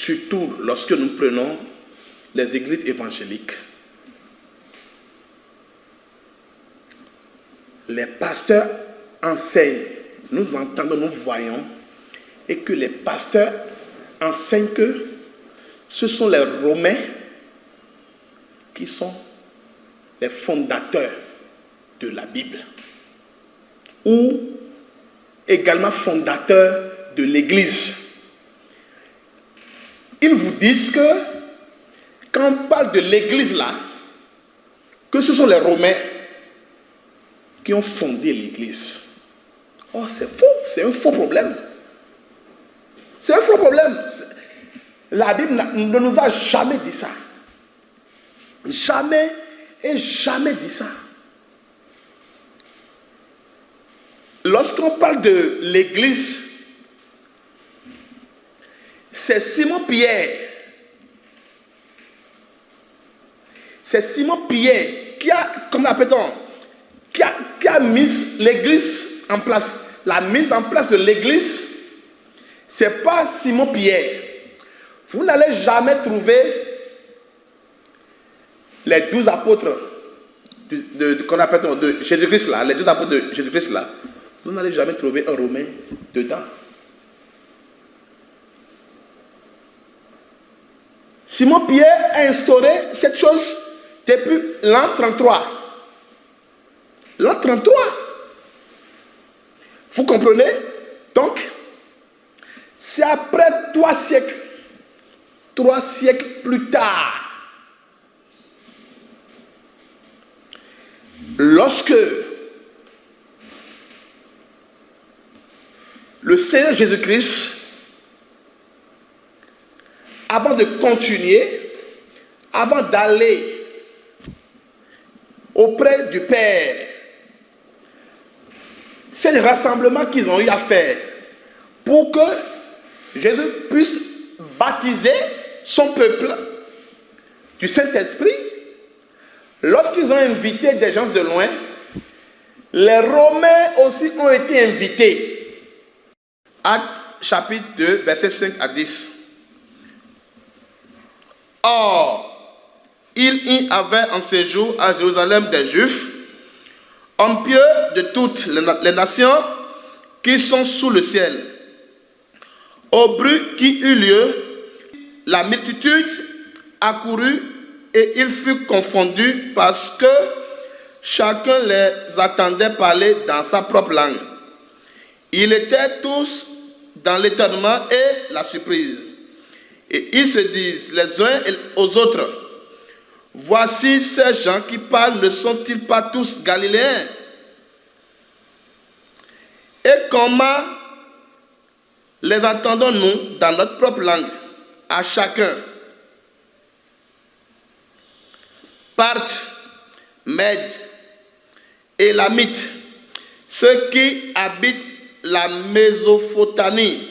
surtout lorsque nous prenons les églises évangéliques, les pasteurs enseignent, nous entendons, nous voyons, et que les pasteurs enseignent que ce sont les Romains qui sont les fondateurs de la Bible, ou également fondateurs de l'Église. Ils vous disent que quand on parle de l'Église là, que ce sont les Romains qui ont fondé l'Église. Oh, c'est faux, c'est un faux problème. C'est un faux problème. La Bible ne nous a jamais dit ça. Jamais et jamais dit ça. Lorsqu'on parle de l'Église, c'est Simon-Pierre. C'est Simon-Pierre qui a, comment appelle-t-on, qui a mis l'Église en place. La mise en place de l'Église, c'est pas Simon-Pierre. Vous n'allez jamais trouver les 12 apôtres qu'on appelle de Jésus-Christ là, les 12 apôtres de Jésus-Christ là. Vous n'allez jamais trouver un Romain dedans. Simon-Pierre a instauré cette chose depuis l'an 33. L'an 33. Vous comprenez? Donc, c'est après 3 siècles. 3 siècles plus tard. Lorsque le Seigneur Jésus-Christ, avant de continuer, avant d'aller auprès du Père, c'est le rassemblement qu'ils ont eu à faire pour que Jésus puisse baptiser son peuple du Saint-Esprit. Lorsqu'ils ont invité des gens de loin, les Romains aussi ont été invités. Actes chapitre 2, versets 5 à 10. Or, il y avait en séjour à Jérusalem des Juifs, hommes pieux de toutes les nations qui sont sous le ciel. Au bruit qui eut lieu, la multitude accourut et il fut confondu parce que chacun les attendait parler dans sa propre langue. Ils étaient tous dans l'étonnement et la surprise. Et ils se disent les uns aux autres, voici ces gens qui parlent, ne sont-ils pas tous galiléens? Et comment les entendons-nous dans notre propre langue, à chacun? Parthes, Mèdes, Élamites, ceux qui habitent la Mésopotamie,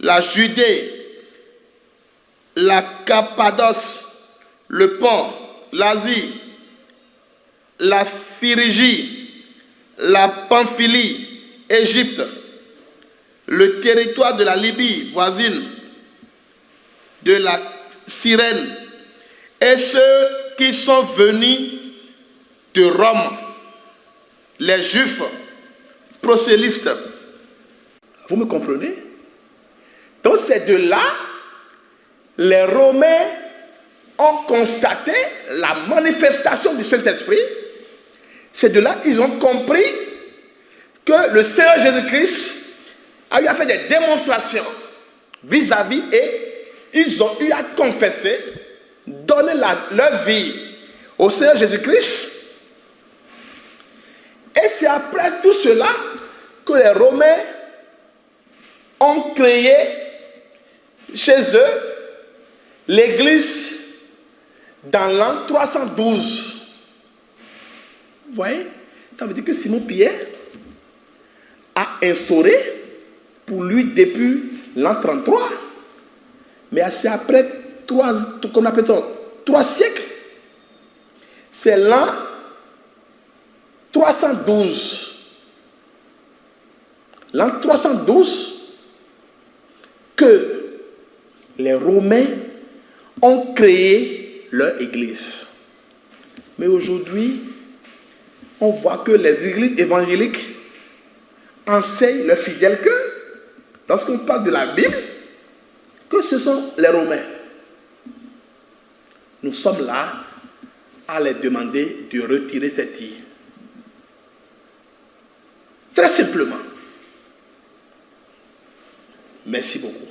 la Judée, la Cappadoce, le Pont, l'Asie, la Phrygie, la Pamphylie, Égypte, le territoire de la Libye voisine, de la Cyrène, et ceux qui sont venus de Rome, les Juifs prosélytes. Vous me comprenez? Donc c'est de là, les Romains ont constaté la manifestation du Saint-Esprit. C'est de là qu'ils ont compris que le Seigneur Jésus-Christ a eu à faire des démonstrations vis-à-vis et ils ont eu à confesser, donner leur vie au Seigneur Jésus-Christ. Et c'est après tout cela que les Romains ont créé chez eux l'Église dans l'an 312. Vous voyez? Ça veut dire que Simon-Pierre a instauré pour lui depuis l'an 33. Mais c'est après 3 siècles. C'est l'an 312. L'an 312 que les Romains ont créé leur église. Mais aujourd'hui, on voit que les églises évangéliques enseignent leurs fidèles que, lorsqu'on parle de la Bible, que ce sont les Romains. Nous sommes là à les demander de retirer cette tir. Très simplement. Merci beaucoup.